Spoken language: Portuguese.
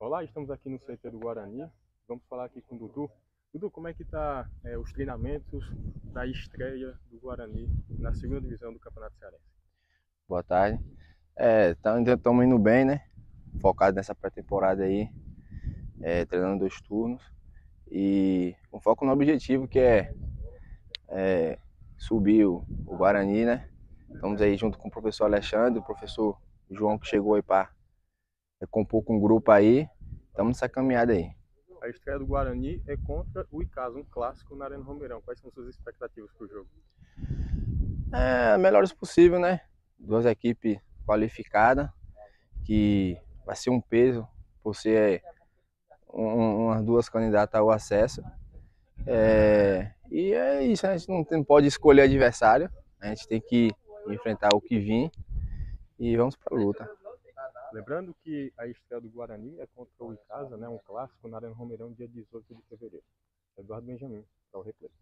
Olá, estamos aqui no CT do Guarani. Vamos falar aqui com o Dudu. Dudu, como é que tá os treinamentos da estreia do Guarani na segunda divisão do Campeonato Cearense? Boa tarde. Estamos indo bem, né? Focado nessa pré-temporada aí, treinando 2 turnos e com foco no objetivo que é subir o Guarani, né? Estamos aí junto com o professor Alexandre, o professor João que chegou aí para compor com um grupo aí. Estamos nessa caminhada aí. A estreia do Guarani é contra o Icasa, um clássico na Arena Romeirão. Quais são suas expectativas para o jogo? Melhores possível, né? Duas equipes qualificadas, que vai ser um peso por ser umas duas candidatas ao acesso. E é isso, a gente não pode escolher adversário, a gente tem que enfrentar o que vir e vamos para a luta. Lembrando que a estreia do Guarani é contra o Icasa, né? Um clássico na Arena Romeirão, dia 18 de fevereiro. Eduardo Benjamin, para o Replay.